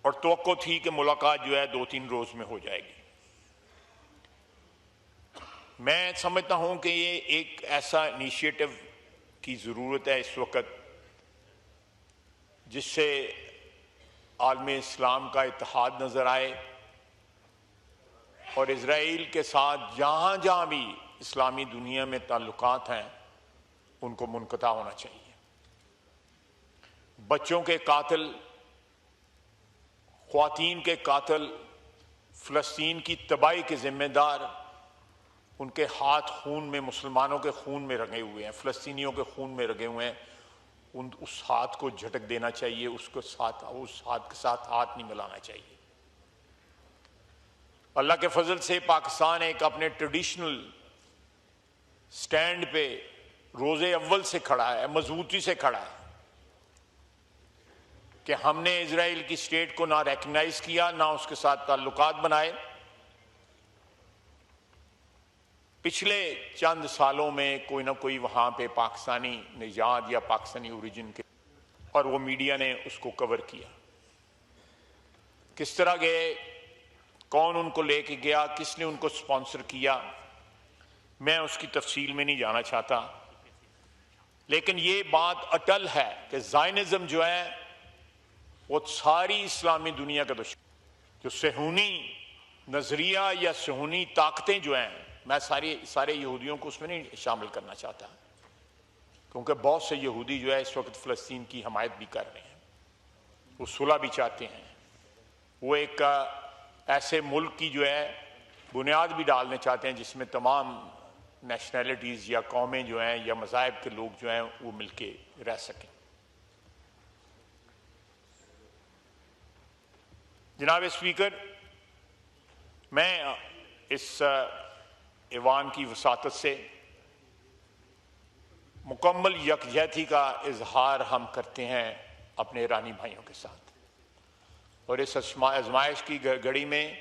और तवक्को थी कि मुलाकात जो है 2-3 रोज में हो जाएगी। मैं समझता हूं कि ये एक ऐसा इनिशिएटिव की ज़रूरत है इस वक्त जिससे आलमी इस्लाम का इत्तेहाद नज़र आए और इजराइल के साथ जहां जहां भी इस्लामी दुनिया में ताल्लुकात हैं उनको मुनक़ता होना चाहिए। बच्चों के कातिल, ख्वातीन के कातिल, फ़लस्तीन की तबाही के जिम्मेदार, उनके हाथ खून में, मुसलमानों के खून में रंगे हुए हैं, फ़लस्तीनियों के खून में रंगे हुए हैं। उस हाथ को झटक देना चाहिए, उस हाथ के साथ हाथ नहीं मिलाना चाहिए। अल्लाह के फजल से पाकिस्तान एक अपने ट्रेडिशनल स्टैंड पे रोजे अव्वल से खड़ा है, मजबूती से खड़ा है कि हमने इजराइल की स्टेट को ना रिकॉग्नाइज किया, ना उसके साथ ताल्लुकात बनाए। पिछले चंद सालों में कोई ना कोई वहां पे पाकिस्तानी निजात या पाकिस्तानी ओरिजिन के, और वो मीडिया ने उसको कवर किया। किस तरह गए, कौन उनको लेके गया, किसने उनको स्पॉन्सर किया, मैं उसकी तफसील में नहीं जाना चाहता। लेकिन ये बात अटल है कि ज़ायनिज़्म जो है वो सारी इस्लामी दुनिया का दुश्मन। जो सेहूनी नजरिया या सेहूनी ताकतें जो हैं, मैं सारे यहूदियों को उसमें नहीं शामिल करना चाहता, क्योंकि बहुत से यहूदी जो है इस वक्त फ़लस्तीन की हमायत भी कर रहे हैं, वो सुलह भी चाहते हैं, वो एक ऐसे मुल्क की जो है बुनियाद भी डालने चाहते हैं जिसमें तमाम नेशनैलिटीज़ या कौमें जो हैं या मज़ाहिब के लोग जो हैं वो मिलके रह सकें। जनाब स्पीकर, मैं इस ईवान की वसातत से मुकम्मल यकजहती का इजहार हम करते हैं अपने ईरानी भाइयों के साथ, और इस आजमाइश की घड़ी में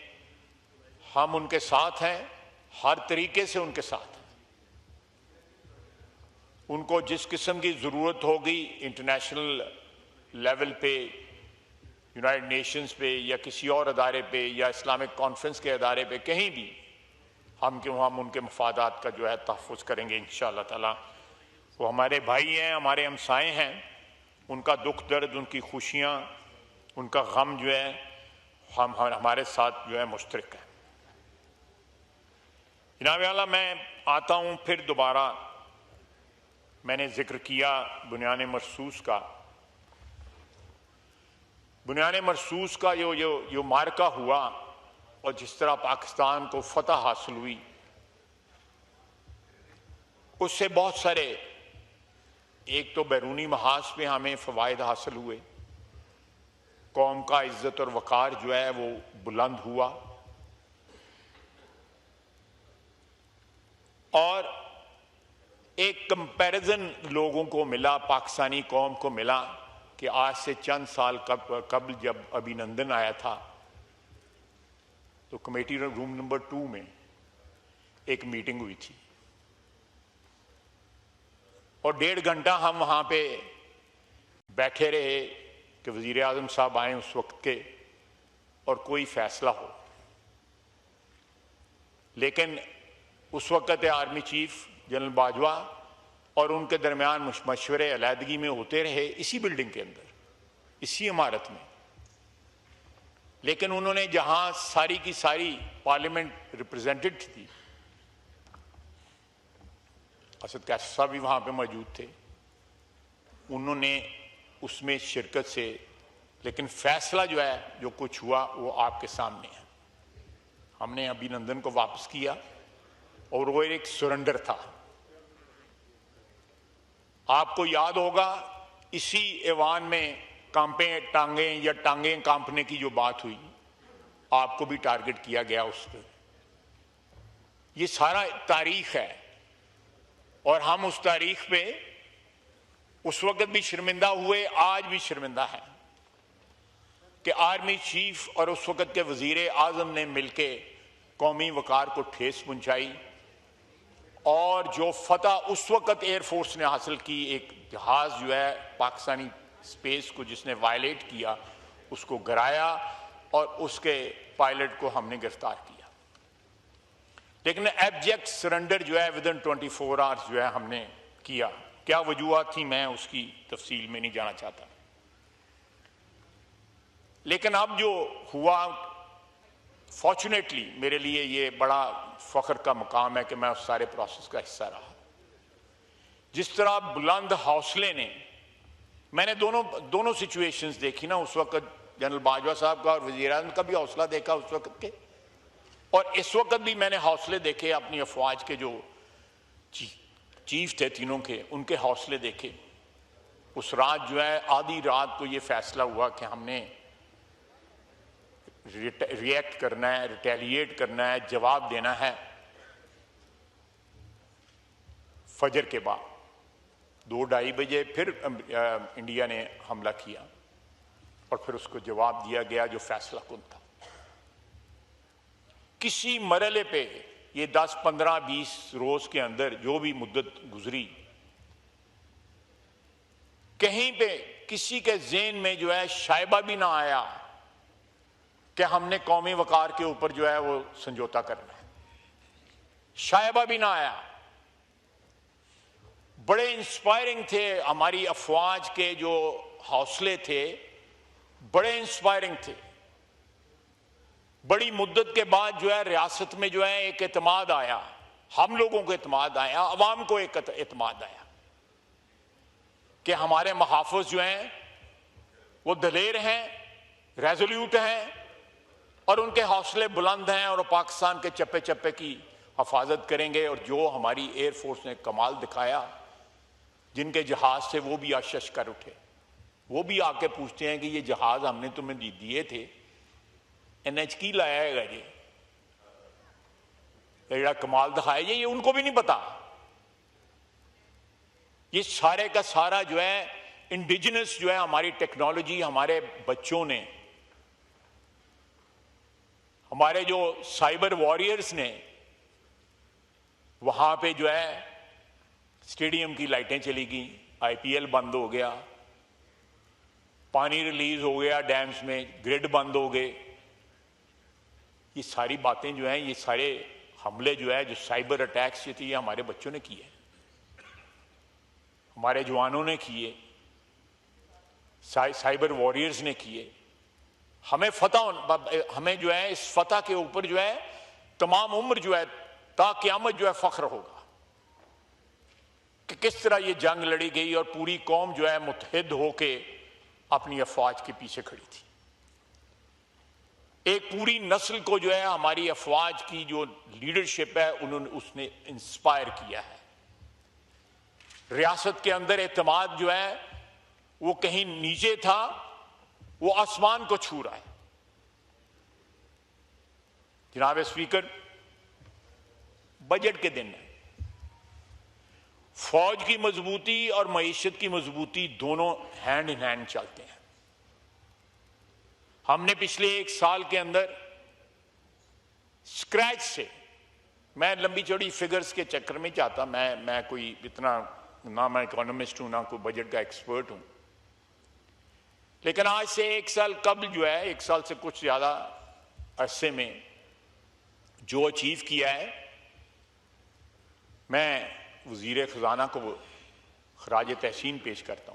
हम उनके साथ हैं, हर तरीके से उनके साथ हैं। उनको जिस किस्म की ज़रूरत होगी इंटरनेशनल लेवल पे, यूनाइटेड नेशंस पे या किसी और अदारे पे या इस्लामिक कॉन्फ्रेंस के अदारे पे, कहीं भी हम उनके मफादात का जो है तहफ़्फ़ुज़ करेंगे इंशाअल्लाह ताला। वो हमारे भाई हैं, हमारे हमसाए हैं, उनका दुख दर्द, उनकी खुशियाँ, उनका गम जो है हमारे साथ जो है मुश्तरक है। जनाब आला, मैं आता हूँ फिर दोबारा, मैंने जिक्र किया बुनियान मरसूस का। बुनियान मरसूस का जो मार्का हुआ और जिस तरह पाकिस्तान को फतह हासिल हुई, उससे बहुत सारे, एक तो बैरूनी महाज पे हमें फ़वाइद हासिल हुए, कौम का इज्जत और वक़ार जो है वो बुलंद हुआ, और एक कंपैरिजन लोगों को मिला, पाकिस्तानी कौम को मिला कि आज से चंद साल कबल जब अभिनंदन आया था तो कमेटी रूम नंबर 2 में एक मीटिंग हुई थी और 1.5 घंटा हम वहां पे बैठे रहे कि वजीर आज़म साहब आए उस वक्त के और कोई फैसला हो। लेकिन उस वक्त आर्मी चीफ जनरल बाजवा और उनके दरमियान मशवरे अलहदगी में होते रहे इसी बिल्डिंग के अंदर, इसी इमारत में। लेकिन उन्होंने जहां सारी की सारी पार्लियामेंट रिप्रेजेंटेड थी, असद कैसर साहब भी वहां पे मौजूद थे, उन्होंने उसमें शिरकत से, लेकिन फैसला जो है जो कुछ हुआ वो आपके सामने है। हमने अभिनंदन को वापस किया और वो एक सरेंडर था। आपको याद होगा इसी ऐवान में टांगें या टांगें कांपने की जो बात हुई, आपको भी टारगेट किया गया उस पर। ये सारा तारीख है और हम उस तारीख पे उस वक्त भी शर्मिंदा हुए, आज भी शर्मिंदा है कि आर्मी चीफ और उस वक्त के वजीर आजम ने मिलके कौमी वकार को ठेस पहुंचाई, और जो फतह उस वक्त एयरफोर्स ने हासिल की, एक जहाज जो है पाकिस्तानी स्पेस को जिसने वायलेट किया, उसको गिराया और उसके पायलट को हमने गिरफ्तार किया। लेकिन एब्जेक्ट सरेंडर जो है विदिन 24 आवर्स जो है हमने किया। क्या वजूहत थी मैं उसकी तफसील में नहीं जाना चाहता, लेकिन अब जो हुआ फॉर्चुनेटली मेरे लिए ये बड़ा फख्र का मुकाम है कि मैं उस सारे प्रोसेस का हिस्सा रहा। जिस तरह बुलंद हौसले ने, मैंने दोनों सिचुएशंस देखी ना, उस वक्त जनरल बाजवा साहब का और वज़ीर-ए-आज़म का भी हौसला देखा उस वक्त के, और इस वक्त भी मैंने हौसले देखे अपनी अफवाज के जो चीफ थे तीनों के, उनके हौसले देखे। उस रात जो है आधी रात को ये फैसला हुआ कि हमने रिएक्ट करना है, रिटेलिएट करना है, जवाब देना है। फजर के बाद 2-2:30 बजे फिर इंडिया ने हमला किया और फिर उसको जवाब दिया गया जो फैसला कुन था। किसी मरहले पे ये 10, 15, 20 रोज के अंदर जो भी मुद्दत गुजरी, कहीं पे किसी के ज़हन में जो है शायबा भी ना आया कि हमने कौमी वकार के ऊपर जो है वो समझौता करना है। शायबा भी ना आया। बड़े इंस्पायरिंग थे हमारी अफवाज के जो हौसले थे, बड़े इंस्पायरिंग थे। बड़ी मुद्दत के बाद जो है रियासत में जो है एक एतमाद आया, हम लोगों को एतमाद आया, अवाम को एक एतमाद आया कि हमारे मुहाफ़िज़ जो हैं वो दलेर हैं, रेजोल्यूट हैं और उनके हौसले बुलंद हैं और पाकिस्तान के चप्पे चप्पे की हिफाजत करेंगे। और जो हमारी एयरफोर्स ने कमाल दिखाया, जिनके जहाज से वो भी आशश कर उठे, वो भी आके पूछते हैं कि ये जहाज हमने तुम्हें दिए थे, NH की लाया है जी, ये कमाल दिखाया ये उनको भी नहीं पता। ये सारे का सारा जो है इंडिजिनस जो है हमारी टेक्नोलॉजी, हमारे बच्चों ने, हमारे जो साइबर वॉरियर्स ने, वहां पे जो है स्टेडियम की लाइटें चली गई, IPL बंद हो गया, पानी रिलीज हो गया डैम्स में, ग्रिड बंद हो गए। ये सारी बातें जो हैं, ये सारे हमले जो है, जो साइबर अटैक्स जो थे, ये हमारे बच्चों ने किए, हमारे जवानों ने किए, साइबर वॉरियर्स ने किए। हमें हमें जो है इस फतह के ऊपर जो है तमाम उम्र जो है ता क़यामत जो है फख्र होगा कि किस तरह ये जंग लड़ी गई और पूरी कौम जो है मुत्तहिद होके अपनी अफवाज के पीछे खड़ी थी। एक पूरी नस्ल को जो है हमारी अफवाज की जो लीडरशिप है उसने इंस्पायर किया है। रियासत के अंदर एतमाद जो है वो कहीं नीचे था, वो आसमान को छू रहा है। जनाब स्पीकर, बजट के दिन है, फौज की मजबूती और मईशत की मजबूती दोनों हैंड इन हैंड चलते हैं। हमने पिछले 1 साल के अंदर स्क्रैच से, मैं लंबी चौड़ी फिगर्स के चक्कर में चाहता, मैं कोई इतना ना मैं इकोनॉमिस्ट हूं ना कोई बजट का एक्सपर्ट हूं, लेकिन आज से 1 साल कबल जो है, 1 साल से कुछ ज्यादा अरसे में जो अचीव किया है, मैं वज़ीर ख़ज़ाना को खराज तहसीन पेश करता हूं।